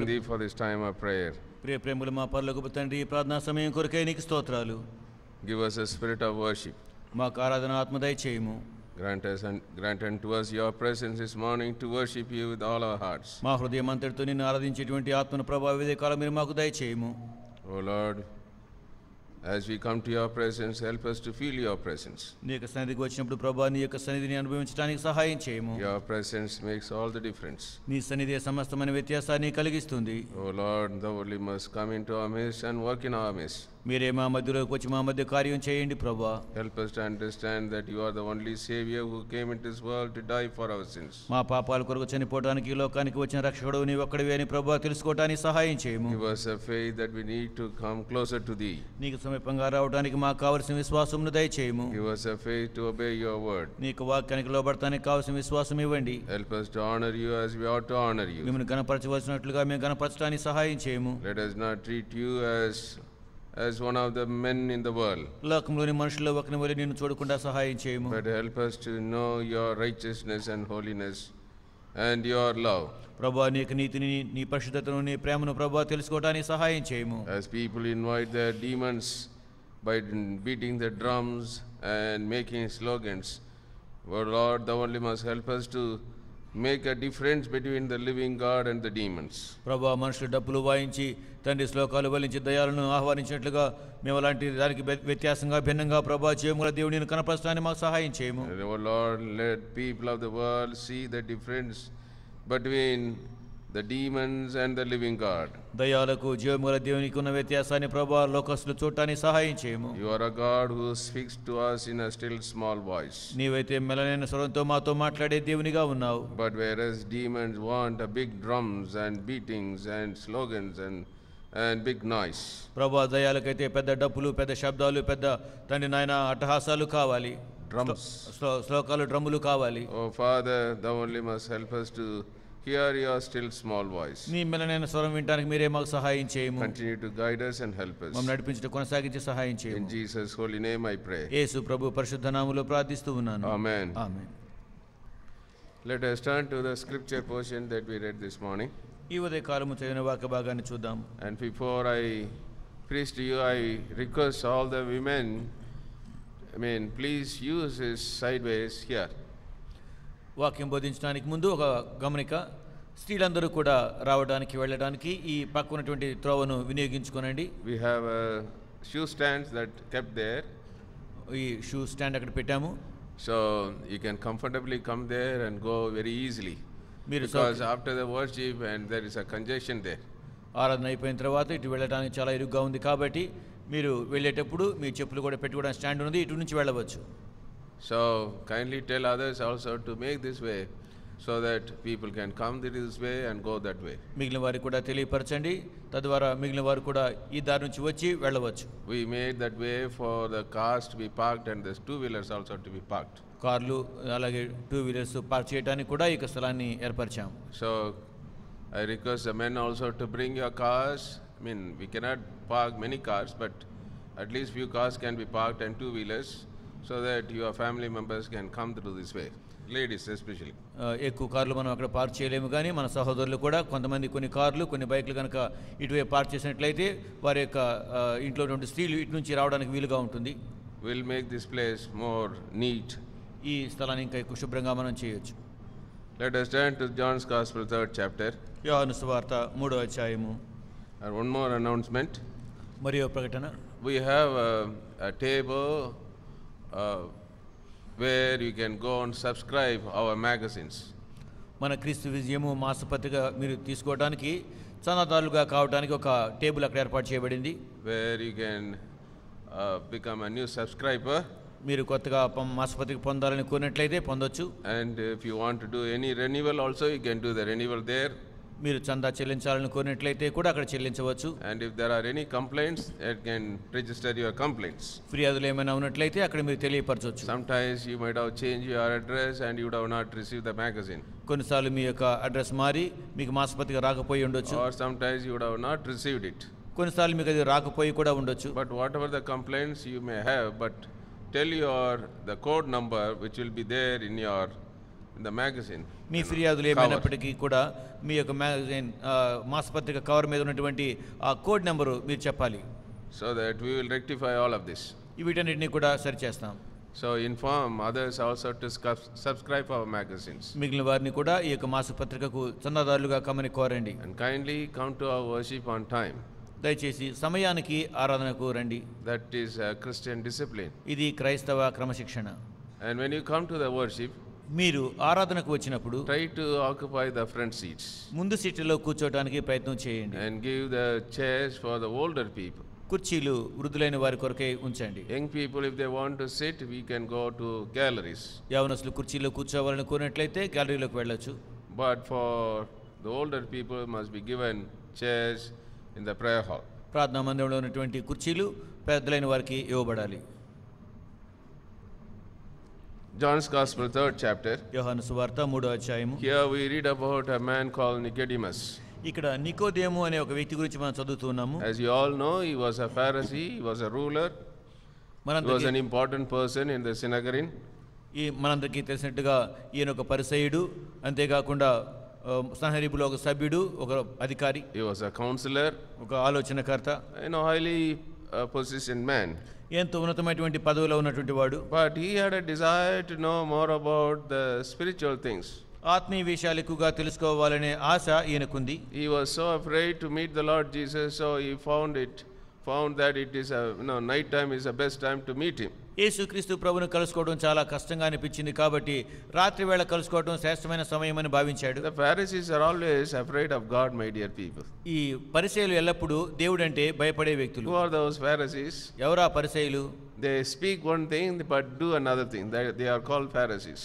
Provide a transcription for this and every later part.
Thee for this time of prayer. ప్రేమల మా పరలోకపు తండ్రి, ఈ ప్రార్థనా సమయం కొరకై నీకు స్తోత్రాలు. Give us a spirit of worship. మాకు ఆరాధన ఆత్మ దయచేయము. Grant unto us your presence this morning to worship you with all our hearts. మా హృదయం అంతటితో నిన్ను ఆరాధించేటువంటి ఆత్మను ప్రభావ వివేకాలు మీరు మాకు దయచేయము. O Lord, as we come to your presence, help us to feel your presence. నీ యొక్క సన్నిధికి వచ్చినప్పుడు ప్రభా, నీ యొక్క సన్నిధిని అనుభవించడానికి సహాయం చేయము. Your presence makes all the difference. నీ సన్నిధి సమస్తమైన వ్యత్యాసాన్ని కలిగిస్తుంది. O Lord, thou only must come into our midst and work in our midst. మీరే మా మధ్యలోకి వచ్చి మా మధ్య కార్యం చేయండి ప్రభా. Help us to understand that you are the only Savior who came into this world to die for our sins. మా పాపాల కొరకు చనిపోవడానికి ఈ లోకానికి వచ్చిన రక్షకుడు నీ ఒక్కడివే అని ప్రభా తెలుసుకోవడానికి సహాయం చేయము. Give us a faith that we need to come closer to thee. నీకు సమీపంగా రావడానికి మాకు కావలసిన విశ్వాసమును దయచేయము. Give us a faith to obey your word. నీకు వాక్యానికి లోబడటానికి కావలసిన విశ్వాసం ఇవ్వండి. Help us to honor you as we ought to honor you. మిమ్మల్ని గణపరచవలసినట్లుగా మేము గణపరచడానికి సహాయం చేయము. Let us not treat you as one of the men in the world. లోకంలోని మనుషుల్లో ఒకని వలె నిన్ను చూడకుండా సహాయం చేయము. But help us to know your righteousness and holiness and your love. ప్రభా, నీకు నీతిని, నీ పరిశుద్ధతను, నీ ప్రేమను ప్రభా తెలుసుకోవడానికి సహాయం చేయము. As people invite their demons by beating the drums and making slogans, oh Lord, thou only must help us to make a difference between the living God and the demons. ప్రభా, మనుషులు డప్పులు వాయించి తండ్రి శ్లోకాలు వల్లించి దయాలను ఆహ్వానించినట్లుగా మేము అలాంటి దానికి వ్యత్యాసంగా భిన్నంగా ప్రభా జీవముల దేవుడిని కనపరచడానికి మాకు సహాయం చేయము. Oh Lord, let people of the world see the difference between the demons and the living God. దయాలకు జీవముల దేవునికి ఉన్న వ్యత్యాసాన్ని ప్రభా లోకస్తులు చూడటానికి సహాయం చేయము. You are a God who speaks to us in a still small voice. నీవైతే మెలనైన స్వరంతో మాతో మాట్లాడే దేవునిగా ఉన్నావు. But whereas demons want a big drums and beatings and slogans and big noise. ప్రభా, దయాలకైతే పెద్ద డప్పులు, పెద్ద శబ్దాలు, పెద్ద తండ్రి నాయన అట్టహాసాలు కావాలి. Drums. శ్లోకాలు, డ్రమ్ములు కావాలి. Oh Father, thou only must help us to hear your still small voice. నీ మెలనైన స్వరం వినడానికి మీరే మాకు సహాయం చేయము. Continue to guide us and help us. మమ్మల్ని నడిపించడం కొనసాగించి సహాయం చేయము. In Jesus' holy name I pray. యేసు ప్రభు పరిశుద్ధ నామములో ప్రార్థిస్తూ ఉన్నాను. Amen. Amen. Let us turn to the scripture portion that we read this morning. ఈ ఉదయ కాలము చదివిన వాక్య భాగాన్ని చూద్దాం. And before I preach to you, I request all the women, please use this sideways here. వాక్యం బోధించడానికి ముందు ఒక గమనిక, స్త్రీలందరూ కూడా రావడానికి వెళ్ళడానికి ఈ పక్క ఉన్నటువంటి త్రోవను వినియోగించుకోనండి. We have shoe stands that kept there. ఈ షూ స్టాండ్ అక్కడ పెట్టాము. So you can comfortably come there and go very easily. Because after the worship and there is a congestion there. ఆరాధన అయిపోయిన తర్వాత ఇటు వెళ్ళడానికి చాలా ఇరుగ్గా ఉంది కాబట్టి మీరు వెళ్ళేటప్పుడు మీ చెప్పులు కూడా పెట్టుకోవడానికి స్టాండ్ ఉంది, ఇటు నుంచి వెళ్ళవచ్చు. So kindly tell others also to make this way so that people can come this way and go that way. మిగిలిన వారికి కూడా తెలియపరచండి, తద్వారా మిగిలిన వారు కూడా ఈ దారి నుంచి వచ్చి వెళ్ళవచ్చు. We made that way for the cars to be parked and the two-wheelers also to be parked. కార్లు అలాగే టూ వీలర్స్ పార్క్ చేయడానికి కూడా ఈ స్థలాన్ని ఏర్పరిచాము. So I request the men also to bring your cars. We cannot park many cars, but at least few cars can be parked and two-wheelers so that your family members can come through this way. Ladies especially. ఎక్కువ కార్లు మనం అక్కడ park చేయలేము, కానీ మన సహోదరులు కూడా కొంతమంది కొన్ని కార్లు, కొన్ని బైక్లు కనుక ఇటువైపు పార్క్ చేసినట్లయితే వారి యొక్క ఇంట్లో నుండి స్త్రీలు ఇటు నుంచి రావడానికి వీలుగా ఉంటుంది. We'll make this place more neat. ఈ స్థలాన్ని ఇంకా ఎక్కువ శుభ్రంగా మనం చేయొచ్చు. Let us turn to John's Gospel, 3rd chapter. యోహాను సువార్త 3వ అధ్యాయము. And one more announcement. మరియు ప్రకటన. We have a table where you can go and subscribe our magazines. మన క్రీస్తు విజయము మాసపత్రిక మీరు తీసుకోవడానికి, చందాదారులుగా కావడానికి ఒక టేబుల్ అక్కడ ఏర్పాటు చేయబడింది. Where you can become a new subscriber. మీరు కొత్తగా మాసపత్రిక పొందాలని కోరినట్లయితే పొందొచ్చు. And if you want to do any renewal also, you can do the renewal there. మీరు చందా చెల్లించాలని కోరినట్లయితే కూడా అక్కడ చెల్లించవచ్చు. And if there are any complaints, it can register your complaints. ఫిర్యాదులు ఏమైనా ఉన్నట్లయితే అక్కడ మీరు తెలియపరచవచ్చు. Sometimes you might have changed your address and you would have not received the magazine. కొన్నిసార్లు మీ యొక్క అడ్రస్ మారి మీకు మాసపత్రిక రాకపోయి ఉండొచ్చు. Or sometimes you would have not received it. కొన్నిసార్లు మీకు అది రాకపోయి కూడా ఉండొచ్చు. But whatever the complaints you may have, but tell the code number which will be there in your in the magazine. మీ ఫిర్యాదులు ఏమైనప్పటికీ కూడా మీ యొక్క మ్యాగజైన్ మాసపత్రిక కవర్ మీద ఉన్నటువంటి ఆ కోడ్ నెంబరు మీరు చెప్పాలి. So that we will rectify all of this. వీటన్నిటిని కూడా సరిచేస్తాం. So inform others also to subscribe our magazines. మిగిలిన వారిని కూడా ఈ యొక్క మాసపత్రికకు చందాదారులుగా కమ్మని కోరండి. And kindly come to our worship on time. దయచేసి సమయానికి ఆరాధనకు రండి. That is a Christian discipline. ఇది క్రైస్తవ క్రమశిక్షణ. And when you come to the worship, మీరు ఆరాధనకు వచ్చినప్పుడు try to occupy the front seats. ముందు సీట్లలో కూర్చోవడానికి ప్రయత్నం చేయండి. And give the chairs for the older people. కుర్చీలు వృద్ధులైన వారి కొరకే ఉంచండి. Young people, if they want to sit, we can go to galleries. యవనస్తులు కుర్చీలో కూర్చోవాలని కోరినట్లయితే గ్యాలరీలోకి వెళ్ళొచ్చు. But for the older people must be given chairs in the prayer hall. ప్రార్థనా మందిరంలో ఉన్నటువంటి కుర్చీలు పెద్దలైన వారికి ఇవ్వబడాలి. John's Gospel, 3rd chapter. యోహాను సువార్త 3వ అధ్యాయము. Here we read about a man called Nicodemus. ఇక్కడ నికోదేము అనే ఒక వ్యక్తి గురించి మనం చదువుతున్నాము. As you all know, he was a Pharisee, he was a ruler, he was an important person in the synagogue. మనందరికీ తెలిసినట్టుగా ఈయన ఒక పరిసయ్యుడు, అంతేకాకుండా సన్హెరీబులో ఒక సభ్యుడు, ఒక అధికారి. He was a counselor, ఒక ఆలోచనకర్త, highly positioned man. ఎంతో ఉన్నతమైనటువంటి పదవిలో ఉన్నటువంటి వాడు. But he had a desire to know more about the spiritual things. ఆత్మీయ విషయాలు ఎక్కువగా తెలుసుకోవాలనే ఆశ ఈయనకుంది. He was so afraid to meet the Lord Jesus, so he found that it is night time is the best time to meet him. యేసుక్రీస్తు ప్రభువును కలుసుకోవడం చాలా కష్టంగా అనిపించింది కాబట్టి రాత్రి వేళ కలుసుకోవడం శ్రేష్టమైన సమయమని భావించాడు. The Pharisees are always afraid of God, my dear people. ఈ పరిసయ్యులు ఎల్లప్పుడూ దేవుడంటే భయపడే వ్యక్తులు. Who are those Pharisees? ఎవరా పరిసయ్యులు? They speak one thing but do another thing. They are called Pharisees.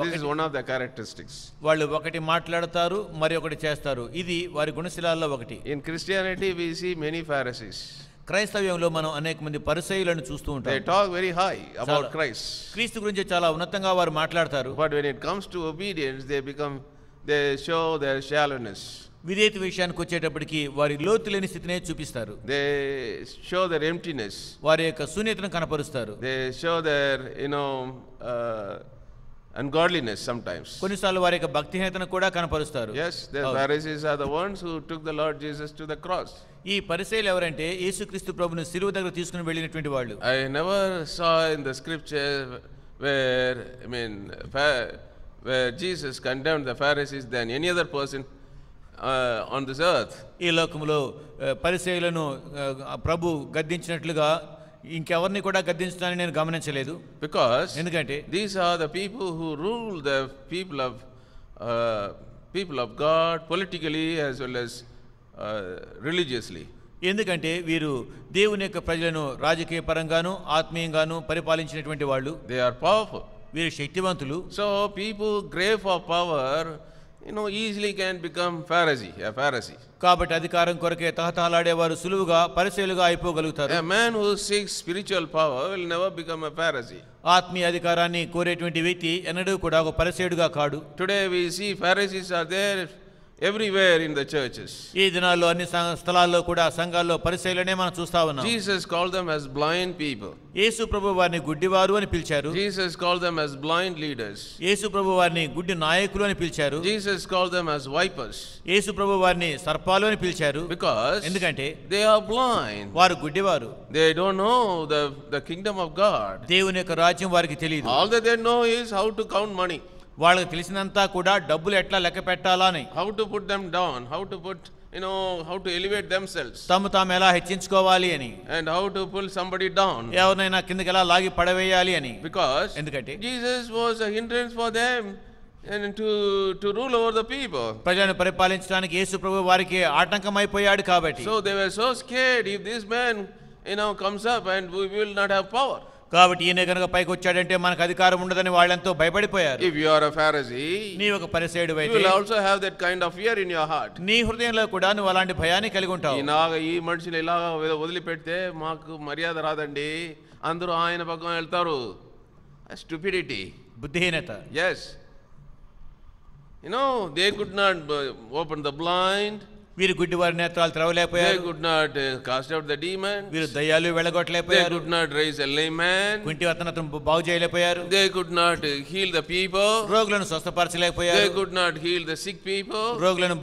This is one of the characteristics. వాళ్ళు ఒకటి మాట్లాడతారు, మరి ఒకటి చేస్తారు. ఇది వారి గుణశీలాల్లో ఒకటి. In Christianity we see many Pharisees. క్రైస్తవ్యంలో మనం అనేక మంది పరిసయ్యులను చూస్తూ ఉంటాం. They talk very high about Christ. క్రీస్తు గురించి చాలా ఉన్నతంగా వారు మాట్లాడతారు. But when it comes to obedience, they show their shallowness. విధేయత విషయానికి వచ్చేటప్పటికి వారి లోతు లేని స్థితినే చూపిస్తారు. They show their emptiness. వారి యొక్క శూన్యతను కనపరుస్తారు. They show their ungodliness sometimes. కొన్నిసార్లు వారి యొక్క భక్తిహీనతను కూడా కనపరుస్తారు. Yes, the Pharisees are the ones who took the Lord Jesus to the cross. ఈ పరిసయ్యులు ఎవరంటే యేసుక్రీస్తు ప్రభువును సిలువ దగ్గర తీసుకుని వెళ్ళినటువంటి వాళ్ళు. I never saw in the scripture where Jesus condemned the Pharisees than any other person on this earth. ఈ లోకములో పరిసయ్యులను ప్రభు గద్దించినట్లుగా ఇంకెవరిని కూడా గద్దించడాన్ని నేను గమనించలేదు. Because ఎందుకంటే these are the people who rule the people of God politically as well as religiously. ఎందుకంటే వీరు దేవుని యొక్క ప్రజలను రాజకీయ పరంగాను ఆత్మీయంగాను పరిపాలించినటువంటి వాళ్ళు. They are powerful. వీరు శక్తివంతులు. So people crave for power, easily can become a Pharisee. కాబట్టి అధికారం కొరకే తహతహలాడేవారు సులువుగా పరిసయ్యులుగా అయిపోగలుగుతారు. A man who seeks spiritual power will never become a Pharisee. ఆత్మీయ అధికారాన్ని కోరేటువంటి వ్యక్తి ఎన్నడూ కూడా ఒక పరిసయ్యుడుగా కాడు. Today we see Pharisees are there everywhere in the churches. ఈ దినాల్లో అన్ని స్థలాల్లో కూడా సంఘాల్లో పరిసయ్యులనే మనం చూస్తా ఉన్నాం. Jesus called them as blind people. యేసు ప్రభు వారిని గుడ్డివారు అని పిలిచారు. Jesus called them as blind leaders. యేసు ప్రభు వారిని గుడ్డి నాయకులు అని పిలిచారు. Jesus called them as vipers. యేసు ప్రభు వారిని సర్పాలు అని పిలిచారు. Because ఎందుకంటే they are blind. వారు గుడ్డివారు. They don't know the kingdom of God. దేవుని యొక్క రాజ్యం వారికి తెలియదు. All that they know is how to count money. వాళ్ళకి తెలిసినంతా కూడా డబ్బులు ఎట్లా లెక్క పెట్టాలా అని. How to put them down, how to how to elevate themselves. తాము ఎలా హెచ్చించుకోవాలి అని. And how to pull somebody down. ఎవరినైనా కిందకి ఎలా లాగి పడవేయాలి అని. Because ఎందుకంటే Jesus was a hindrance for them and to rule over the people. ప్రజలను పరిపాలించడానికి యేసు ప్రభు వారికి ఆటంకమైపోయాడు కాబట్టి. So they were so scared if this man comes up and we will not have power. కాబట్టి ఈయన కనుక పైకి వచ్చాడంటే మనకు అధికారం ఉండదని వాళ్ళంతో భయపడిపోయారు. If you are a Pharisee, నీ ఒక పరిసయ్యుడు అయితే you will also have that kind of fear in your heart. నీ హృదయంలో కూడా నువ్వు అలాంటి భయాన్ని కలిగి ఉంటావు. ఈ మనుషులు ఇలా వదిలిపెడితే మాకు మర్యాద రాదండి, అందరూ ఆయన పక్కన వెళ్తారు. Stupidity. బుద్ధిహీనత. Yes. They could not open the blind. వీరు గుడ్డి వారి నేత్రాలు They తెరవలేకపోయారు. could not cast out the demon. వీరు దయ్యాలు They వెళ్ళగొట్టలేకపోయారు. could not raise a lame man. కుంటి అతను బాగు చేయలేకపోయారు. They could not heal the people. రోగులను స్వస్థపరచలేకపోయారు. They could not heal the sick people. రోగులను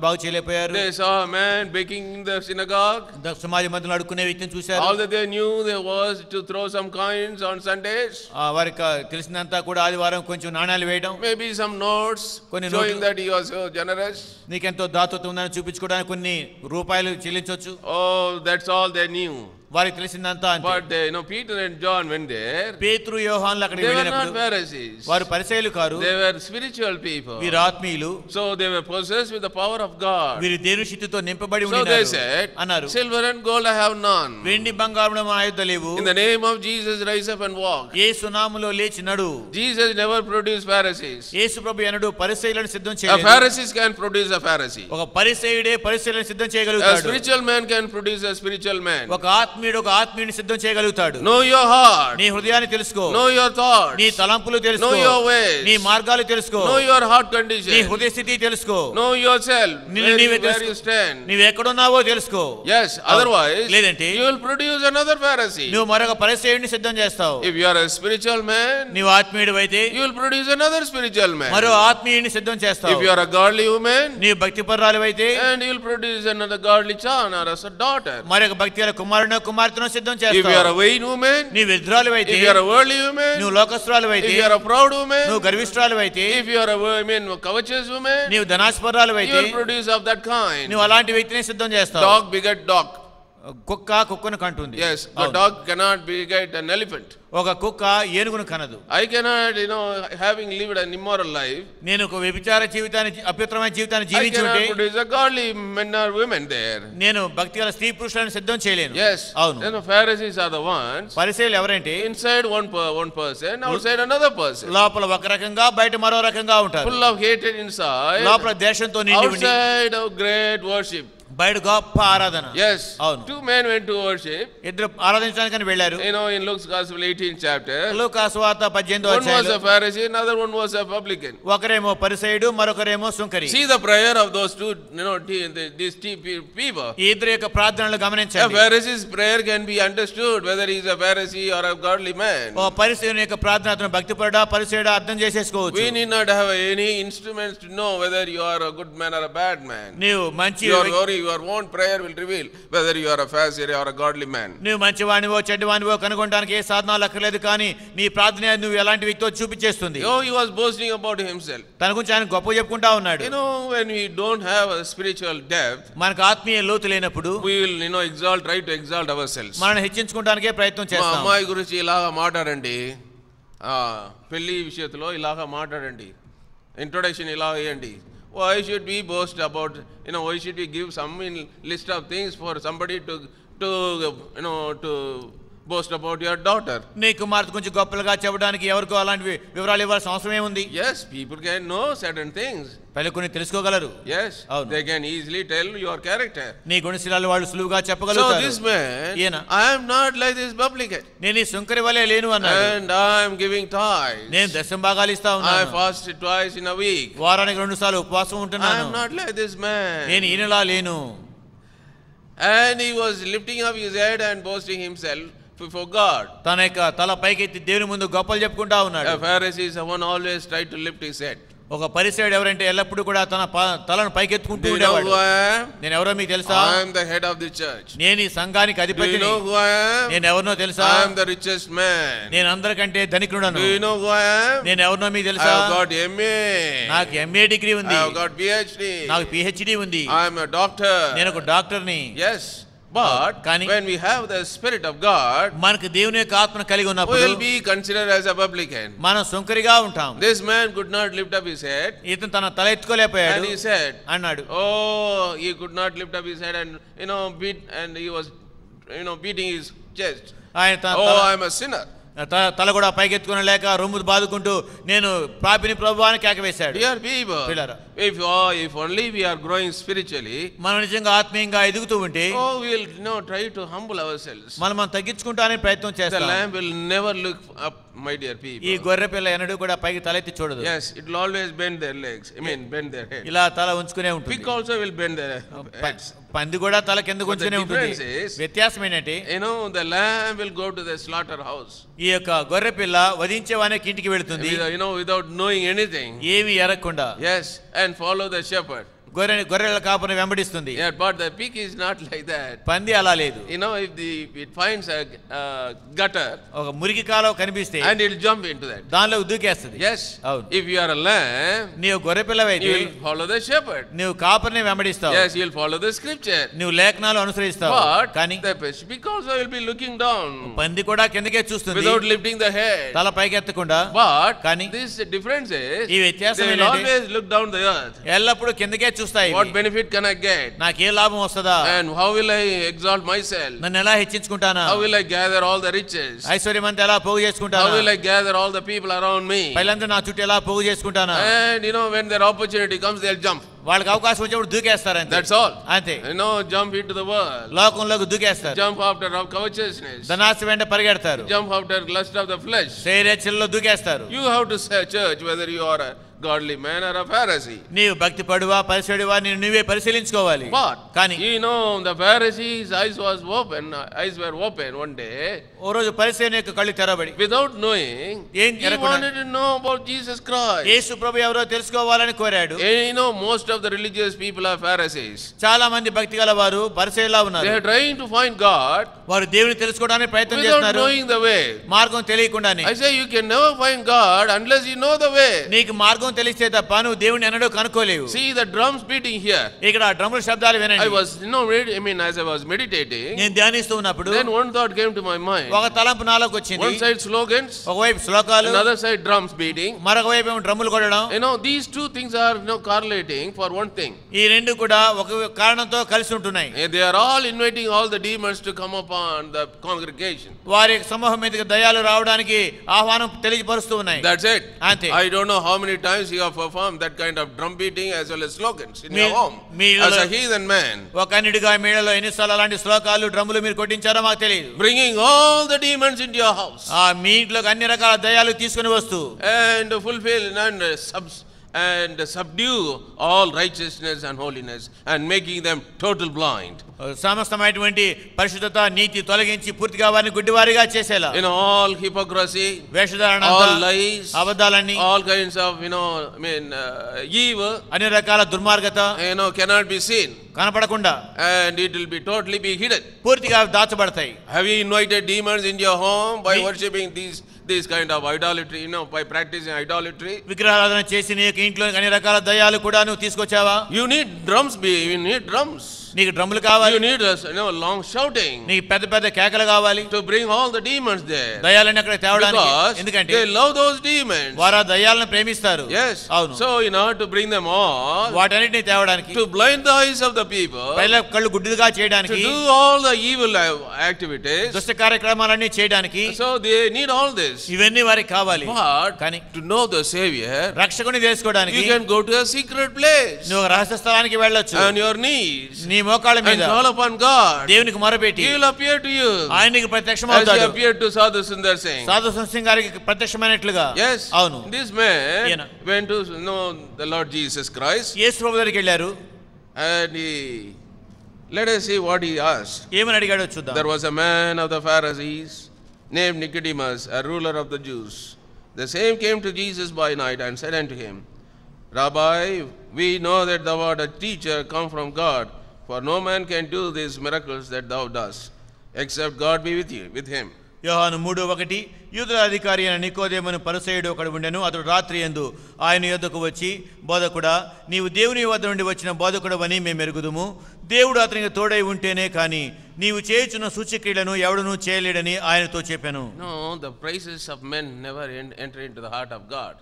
బాగు చేయలేకపోయారు. They saw a man begging in the synagogue. సమాజ మధ్యలో అడుక్కునే వ్యక్తిని చూశారు. All that they knew there was to throw some coins on Sundays. వారికి తెలిసినంతా కూడా ఆదివారం కొంచెం నాణాలు వేయడం, Maybe some notes కొన్ని showing that he was so generous. నీకెంతో దాతృత్వం ఉందని చూపించుకోవడానికి కొన్ని రూపాయలు చెల్లించవచ్చు. Oh, that's all they knew. వారికి తెలిసిందంతా అంతే. But Peter and John went there. పేతురు యోహానులు అక్కడికి They were not వెళ్ళినప్పుడు Pharisees. వారు పరిసయ్యులు car, They were spiritual people. వీరు ఆత్మీయులు. So they were possessed with the power of God. వీరు దేవుని శక్తితో నింపబడి So they ఉన్నారు said, అన్నారు. silver and gold I have none. వెండి బంగారం మా యొద్ద లేవు. In the name of Jesus, rise up and walk. యేసు నామములో లేచి నడు. Jesus never produced Pharisees. యేసు ప్రభు ఎన్నడూ పరిసయ్యులను సిద్ధం A చేయలేదు. Pharisee can produce a Pharisee. ఒక పరిసయ్యుడే పరిసయ్యులను సిద్ధం A చేయగలుగుతాడు. spiritual man can produce a spiritual man. ఒక ఆత్మీయుడు ఒక ఆత్మీయుని సిద్ధం చేయగలుగుతాడు. Know your heart. నీ హృదయాన్ని తెలుసుకో. Know your thoughts. నీ తలంపులు తెలుసుకో. Know your ways. నీ మార్గాలు తెలుసుకో. Know your heart నీ condition. హృదయ స్థితి తెలుసుకో. Know yourself. నీవే Where you stand. నీవు ఎక్కడున్నావో తెలుసుకో. Yes, otherwise లేదంటే you will produce another Pharisee. నువ్వు మరొక పరిసయ్యుడిని సిద్ధం చేస్తావు. If you are a spiritual man, నీవు ఆత్మీయుడు అయితే you will produce another spiritual man. మరో ఆత్మీయుడిని సిద్ధం చేస్తావు. If you are a godly woman, నీవు భక్తిపరురాలు అయితే and you will produce another godly son or as a daughter. మరొక భక్తి గల కుమారుని కుమార్తెను సిద్ధం If you are చేస్తావు. a vain woman, నీవు విద్రాలు అయితే, if you are a worldly woman, నువ్వు లోకస్తురాలు అయితే, if you are a proud woman, నువ్వు గర్విష్ఠురాలు అయితే, if you are a covetous woman, నీవు ధనాస్పరాలు you అయితే, will produce of that kind. నువ్వు అలాంటి వ్యక్తిని సిద్ధం చేస్తావు. Dog beget dog. కుక్క కుక్కను కంటుంది. Yes, a అవును. dog cannot beget an elephant. ఒక కుక్క ఏనుగును కనదు. I cannot, having lived an immoral life, నేను ఒక వ్యభిచార జీవితాన్ని అపవిత్రమైన జీవితాన్ని I జీవించి cannot ఉంటే produce a godly men or women there. నేను భక్తి గల స్త్రీ పురుషులను సిద్ధం చేయలేను. Yes, అవును. then the Pharisees are the ones పరిసయ్యులు ఎవరంటే inside one person, outside another person. లోపల ఒక రకంగా బయట మరో రకంగా ఉంటారు. Full of hatred inside, లోపల దేశంతో నిండి ఉండి outside of great worship. బయట గొప్ప ఆరాధన. Yes, అవును. two men went to worship. ఇద్దరు ఆరాధించడానికి వెళ్ళారు. In Luke's Gospel 18th chapter, లూకా సువార్త 18వ one was అధ్యాయంలో a Pharisee, another one was a publican. ఒకరేమో పరిసయ్యుడు మరొకరేమో సుంకరి. See the prayer of those two, these two people. ఈ ఇద్దరు యొక్క ప్రార్థనలు A గమనించండి. Pharisee's prayer can be understood whether he is a Pharisee or a godly man. ఓ పరిసయ్యుని యొక్క ప్రార్థన అతను భక్తిపరుడా పరిసయ్యుడా అర్థం చేసేసుకోవచ్చు. We need not have any instruments to know whether you are a good man or a bad man. నీవు మంచి Your own prayer will reveal whether you are a Pharisee or a godly man. నువ్వు మంచివానివో చెడ్డవానివో కనుగొనడానికి ఏ సాధనాలు అక్కర్లేదు, కానీ నీ ప్రార్థన నువ్వు ఎలాంటి వ్యక్తితో చూపించేస్తుంది. He was boasting about himself. తన గురించి ఆయన గొప్ప చెప్పుకుంటా ఉన్నాడు. When we don't have a spiritual depth, మనకు ఆత్మీయ లోతు లేనప్పుడు we will try to exalt ourselves. మనం హెచ్చించుకోవడానికే ప్రయత్నం మా చేస్తాం. అమ్మాయి గురించి ఇలాగా మాట్లాడండి, పెళ్లి విషయంలో ఇలాగా మాట్లాడండి, ఇంట్రొడక్షన్ ఇలా వేయండి. Why should we boast about, why should we give some list of things for somebody to boast about your daughter? నీ కుమార్తె గురించి గొప్పలుగా చెప్పడానికి ఎవరికో అలాంటి వివరాలు ఇవ్వాల్సిన అవసరం ఏముంది? Yes, people can know certain things. పలు కొన్ని తెలుసుకోగలరు. Yes, అవును. they can easily tell your character. నీ గుణశీలాలు వాళ్ళు సులువుగా So చెప్పగలుగుతారు. this man, ఈయన I am not like this publican, నేను ఈ సుంకరి వలె లేను అన్నాడు. and I am giving tithes. నేను దశమ భాగాలు ఇస్తా I ఉన్నాను. fast twice in a week. వారానికి 2 సార్లు ఉపవాసం I ఉంటున్నాను. am not like this man. నేను ఈయనలా లేను. And he was lifting up his head and boasting himself before God. తన యొక్క తల పైకెత్తి దేవుని ముందు గొప్పలు చెప్పుకుంటా ఉన్నాడు. A Pharisee is someone always tried to lift his head. ఒక పరిసయ్యుడు ఎవరంటే ఎల్లప్పుడూ కూడా తన తలను పైకెత్తుకుంటూ Do you know ఉండేవాడు. who I am? నేను ఎవరో మీకు తెలుసా? I am the head of the church. నేను ఈ సంఘానికి Do you అధిపతిని. know who I am? నేను ఎవరినో తెలుసా? I am the richest man. నేను అందరికంటే ధనికుడను. Do you know who I am? నేను ఎవరినో మీకు I తెలుసా? have got MA. నాకు ఎంఏ డిగ్రీ I ఉంది. have got PhD. నాకు పిహెచ్డి ఉంది. I am a doctor. నేను ఒక డాక్టర్ని. Yes, but కానీ when we have the Spirit of God, మనకు దేవుని యొక్క ఆత్మను కలిగి we ఉన్నప్పుడు will be considered as a publican. మనం సుంకరిగా ఉంటాం. This man could not lift up his head, ఇతను తన తల ఎత్తుకోలేకపోయాడు. and he said, అన్నాడు. oh, he could not lift up his head and beat, and he was beating his chest. ఆయన Oh, I am a sinner. తల కూడా పైకెత్తుకుని లేక రొమ్ము బాదుకుంటూ నేను పాపిని ప్రభువా అని కేకవేశాడు. Dear people, పిల్లరా, if only we are growing spiritually, మనం నిజంగా ఆత్మీయంగా ఎదుగుతూ ఉంటే we will try to humble ourselves. మనం తగ్గించుకుంటానే ప్రయత్నం The చేస్తాం. lamp will never look up my dear people. ఈ గొర్రె పిల్ల ఎన్నడూ కూడా పైకి తలెత్తి చూడదు. Yes, it will always bend their legs. I mean, bend their head. ఇలా తల ఉంచుకునే ఉంటుంది. Pig also will bend their heads. పంది కూడా తల కిందకు ఉంచుకునే ఉంటుంది. వ్యత్యాసం ఏంటంటే, the lamb will go to the slaughter house. ఈ యొక్క గొర్రె పిల్ల వధించేవానికి ఇంటికి వెళుతుంది. Without knowing anything. ఏమీ ఎరగకుండా. Yes, and follow the shepherd. గొర్రెల కాపుని వెంబడిస్తుంది. Yeah, but the pig is not like that. పంది అలా లేదు. If it finds a gutter, ఒక మురికి కాలువ కనిపిస్తే, and it will jump into that. దానిలో దూకేస్తుంది. Yes. If you are a lamb, నీవు గొర్రె పిల్లవైతే, you will follow the shepherd. నీవు కాపుని వెంబడిస్తావు. Yes, you will follow the scripture. నీవు లేఖనాలు అనుసరిస్తావు. But కానీ the pig also will be looking down. పంది కూడా కిందకే చూస్తుంది. Without lifting the head. తల పైకి ఎత్తకుండా. But కానీ this difference is, ఈ వ్యత్యాసం they will ఏంటంటే, always look down the earth. ఎల్లప్పుడు కిందకే చూస్తాయి. What benefit can I get? నాకు ఏ లాభం వస్తదా? And how will I exalt myself? నన్ను ఎలా హెచ్చించుకుంటానా? How will I gather all the riches? ఐశ్వర్యమంతా ఎలా పోగు చేసుకుంటానా? How will I gather all the people around me? పైలంతా నా చుట్టూ ఎలా పోగు చేసుకుంటానా? And when their opportunity comes, they'll jump. వాళ్ళకి అవకాశం వచ్చినప్పుడు దూకేస్తారు అంతే. That's all. అంతే. Jump into the world. లోకంలోకి దూకేస్తారు. Jump after covetousness. ధనాశ వెంట పరిగెడతారు. Jump after lust of the flesh. శరీరేచ్ఛల్లో దూకేస్తారు. You have to search whether you are a godly man or a Pharisee. నీవు భక్తి పడువా పరిశుడివా నువ్వే పరిశీలించుకోవాలి. But కానీ the Pharisees' eyes were open one day. ఓ రోజు పరిసయ్యుని యొక్క కళ్ళు తెరవబడి, without knowing, he wanted to know about Jesus Christ. యేసు ప్రభువు ఎవరో తెలుసుకోవాలని కోరాడు. Most of the religious people are Pharisees. చాలా మంది భక్తి గల వారు పరిసయ్యులా ఉన్నారు. They are trying to find God. వారు దేవుని తెలుసుకోవడానికి ప్రయత్నం చేస్తున్నారు. without knowing the way. మార్గం తెలియకుండానే. I say you can never find God unless you know the way. నీకు మార్గం తెలిస్తే తప్ప నువ్వు దేవుని ఎన్నడూ కనుక్కోలేవు. See the drums beating here. ఇక్కడ డ్రమ్ముల శబ్దాలు వినండి. I was as I was meditating, నేను ధ్యానిస్తూ ఉన్నప్పుడు then one thought came to my mind. ఒక తలంపు నాలోకి వచ్చింది. One side slogans, ఒకవైపు శ్లోకాలు, another side drums beating. మరొక వైపు ఏమో డ్రమ్ములు కొట్టడం. These two things are correlating for one thing. ఈ రెండు కూడా ఒక కారణంతో కలిసి ఉంటున్నాయి. They are all inviting all the demons to come upon the congregation. వారి సమూహం మీదకి దయ్యాలు రావడానికి ఆహ్వానం తెలియపరుస్తూ ఉన్నాయి. That's it. అంతే. I don't know how many times you have performed that kind of drum beating as well as slogans in your home as a heathen man. ఒక అన్నిటిగా మేడలో ఎన్నిసార్లు అలాంటి శ్లోకాలు డ్రమ్ములు మీరు కొట్టించారో మాకు తెలియదు. Bringing all the demons into your house. మీ ఇంట్లోకి అన్ని రకాల దయ్యాలు తీసుకుని వస్తూ and fulfill and subdue all righteousness and holiness and making them total blind. సమస్తమైనటువంటి పరిశుద్ధత నీతి తొలగించి పూర్తిగా వారిని గుడ్డివారిగా చేసేలా. all hypocrisy, వేషధారణ, all lies, అబద్ధాలన్నీ, all kinds of evil, అన్ని రకాల దుర్మార్గత cannot be seen. కనపడకుండా, and it will be totally be hidden. పూర్తిగా దాచబడతాయి. Have you invited demons into your home by worshipping these kind of idolatry, by practicing idolatry? విగ్రహారాధన చేసి నీ ఇంట్లో అన్ని రకాల దయ్యాలు కూడా నువ్వు తీసుకొచ్చావా? You need drums. నీకు డ్రమ్ములు కావాలి. You need long shouting. నీకు పెద్ద పెద్ద కేకలు కావాలి. To bring all the demons there. దయ్యాలను అక్కడ తేవడానికి. ఎందుకంటే they love those demons. వారు ఆ దయ్యాలను ప్రేమిస్తారు. Yes. అవును. So in order to bring them all, వాటన్నిటిని తేవడానికి, to blind the eyes of the people, ప్రజల కళ్ళు గుడ్డిగా చేయడానికి, to do all the evil activities, దుష్ట కార్యక్రమాలన్నీ చేయడానికి, so they need all this. ఇవన్నీ వారికి కావాలి. But కానీ to know the Savior, రక్షకుని తెలుసుకోవడానికి, you can go to a secret place. నువ్వు రహస్య స్థలానికి వెళ్ళొచ్చు. On your knees. నీ మోకాళ్ళ మీద and call upon God. దేవునికి మొరపెట్టి, He will appear to you. ఆయన నీకు ప్రత్యక్షమవుతాడు. As he appeared to Sadhu Sundar Singh. సాధు సుందర్ సింగ్ గారికి ప్రత్యక్షమైనట్లుగా. Yes. అవును. This man went to know the Lord Jesus Christ. యేసు ప్రభువు దగ్గరికి వెళ్ళారు. And let us see what he asked. ఏమని అడిగాడో చూద్దాం. There was a man of the Pharisees named Nicodemus, a ruler of the Jews. The same came to Jesus by night and said unto him, Rabbi, we know that thou art a teacher come from God, for no man can do these miracles that thou dost, except God be with him. యోహాను 3:1 యూదుల అధికారి అయిన నికోదేమును పరిసయ్యుడు ఒకడు ఉండెను. అతడు రాత్రి యందు ఆయన యొద్దకు వచ్చి, బోధకుడా, నీవు దేవుని వద్ద నుండి వచ్చిన బోధకుడవని మేము ఎరుగుదుము. దేవుడు అతనికి తోడై ఉంటేనే కానీ నీవు చేయుచున్న సూచక్రియలను ఎవడునూ చేయలేడని ఆయనతో చెప్పాను. No, the praises of men never enter into the heart of God.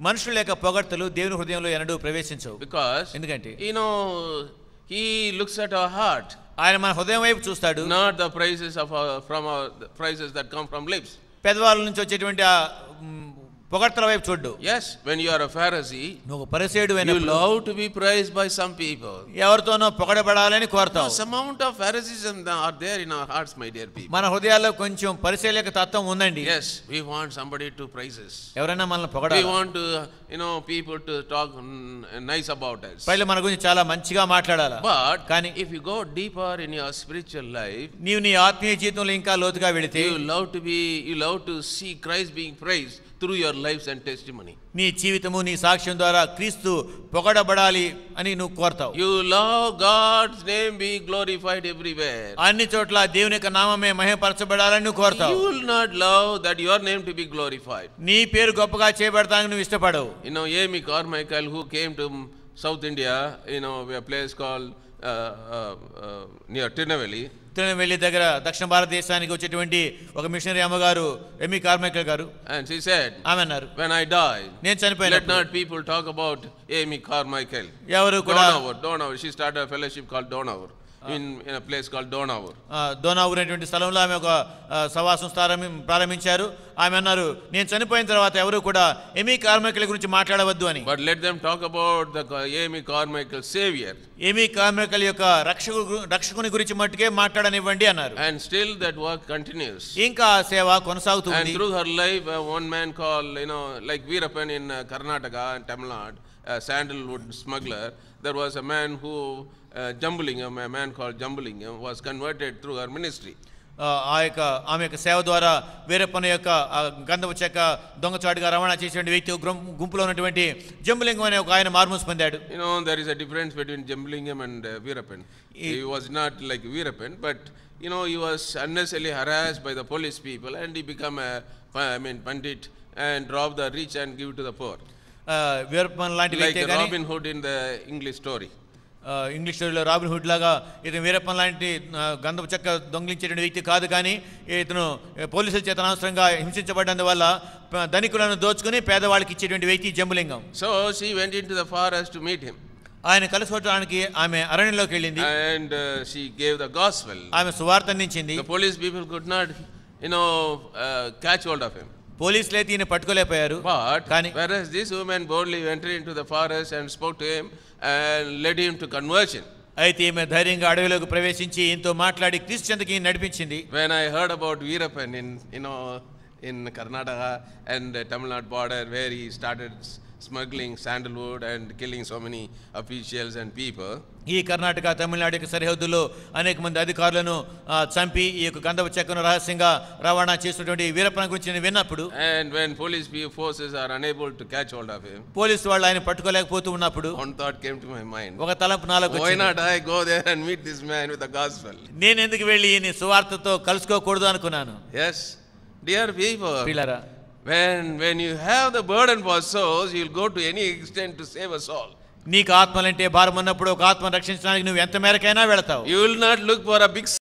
మనుషుల యొక్క పొగడ్తలు దేవుని హృదయంలో ఎన్నడూ ప్రవేశించవు. Because ఎందుకంటే he looks at our heart. ఆయన మన హృదయం వైపు చూస్తాడు. Not the praises the praises that come from lips. పెదవాళ్ళ నుంచి వచ్చేటువంటి పొగడ్తల వైపు చూడ్డు. Yes, when you are a Pharisee, నువ్వు పరిసయ్యుడు you అయినప్పుడు love to be praised by some people. ఎవరితోనో పొగడబడాలని కోరుతావు. Some amount of Phariseeism are there in our hearts, my dear people. మన హృదయాల్లో కొంచెం పరిసయ్యుల యొక్క తత్వం ఉందండి. Yes, we want somebody to praise us. ఎవరైనా మనల్ని We పొగడాలి. want to, people to talk nice about us. Paila మన గురించి చాలా మంచిగా మాట్లాడాలా. But కానీ if you go deeper in your spiritual life, నీవు నీ ఆత్మీయ జీవితంలో ఇంకా లోతుగా వెళితే you love to see Christ being praised through your lives and testimony. నీ జీవితము నీ సాక్ష్యం ద్వారా క్రీస్తు పొగడబడాలి అని నువ్వు కోరుతావు. You love God's name be glorified everywhere. అన్ని చోట్ల దేవుని యొక్క నామమే మహిమపరచబడాలని నువ్వు కోరుతావు. You will not love that your name to be glorified. నీ పేరు గొప్పగా చేయబడతానికి నువ్వు ఇష్టపడవు. Amy Carmichael, who came to South India, a place called near Tirunelveli. Tirunelveli దగ్గర దక్షిణ భారతదేశానికి వచ్చేటువంటి ఒక మిషనరీ అమ్మగారు ఎమి కార్మైకల్ గారు. And she said, ఆమె అన్నారు, when I die, నేను చనిపోయిన let not people talk about Amy Carmichael. ఎవరు కూడా Donaur. She started a fellowship called Donaur in a place called Donaur. దోనావూర్ అనేటువంటి స్థలంలో ఆమె ఒక సవాసం ప్రారంభించారు. ఆమె అన్నారు, నేను చనిపోయిన తర్వాత ఎవరు కూడా ఎమి కార్మైకల్ గురించి మాట్లాడవద్దు అని. But let them talk about the Amy Carmichael Savior. ఎమి Carmichael యొక్క రక్షకుని గురించి మట్టుకే మాట్లాడనివ్వండి అన్నారు. And still that work continues. ఇంకా ఆ సేవ కొనసాగుతుంది. And through her life, one man called, like Veerappan in Karnataka and Tamil Nadu, a sandalwood smuggler, there was a man who Jambalingam, a man called Jambalingam, was converted through her ministry. ఆమె యొక్క సేవ ద్వారా వీరప్పన యొక్క గంధపు చెక్క దొంగచాటుగా రవాణా చేసే వ్యక్తి గుంపులో ఉన్నటువంటి జంబులింగం అనే ఒక ఆయన మార్మూస్ పొందాడు. There is a difference between Jambalingam and Veerappan. He was not like Veerappan, but he was unnecessarily harassed by the police people, and he became pandit and rob the rich and give to the poor. Veerappan లాంటి వ్యక్తి like Robin Hood in the English story. English స్టోరీలో robin hood లాగా ఇతను వీరప్పన్ లాంటి గంధపు చెక్క దొంగిలించేటువంటి వ్యక్తి కాదు, కానీ ఇతను పోలీసుల చేత అనవసరంగా హింసించబడ్డందువల్ల ధనికులను దోచుకుని పేదవాళ్ళకి ఇచ్చేటువంటి వ్యక్తి జంబులింగం. So she went into the forest to meet him. ఆయన కలుసుకోవడానికి ఆమె అరణ్యంలోకి వెళ్ళింది. And she gave the gospel. ఆమె సువార్త అందించింది. The police people could not catch hold of him. పోలీసులే ఈయన పట్టుకోలేకపోయారు. But whereas this woman boldly entered into the forest and spoke to him and led him to conversion. అయితే ఈమె ధైర్యంగా అడవిలోకి ప్రవేశించి ఈయనతో మాట్లాడి క్రీస్తు చెంతకి నడిపించింది. When I heard about Veerappan in Karnataka and Tamil Nadu border, where he started smuggling sandalwood and killing so many officials and people. ఈ కర్ణాటక తమిళనాడు యొక్క సరిహద్దులో అనేక మంది అధికారులను చంపి ఈ యొక్క గంధపు చెక్కను రహస్యంగా రవాణా చేసినటువంటి వీరప్పన గురించి నేను విన్నప్పుడు, and when police forces are unable to catch hold of him, police వాళ్ళు ఆయన పట్టుకోలేకపోతూ ఉన్నప్పుడు one thought came to my mind. ఒక తలంపు నాలోకి వచ్చింది. Why not I go there and meet this man with the gospel? నేను ఎందుకు వెళ్ళి ఈ సువార్తతో కలుసుకోకూడదు అనుకున్నాను. Yes, dear people. పిల్లరా, when you have the burden for souls, you'll go to any extent to save a soul. నీకు ఆత్మలంటే భారం ఉన్నప్పుడు ఒక ఆత్మను రక్షించడానికి నువ్వు ఎంత మేరకైనా వెళతావు. You will not look for a big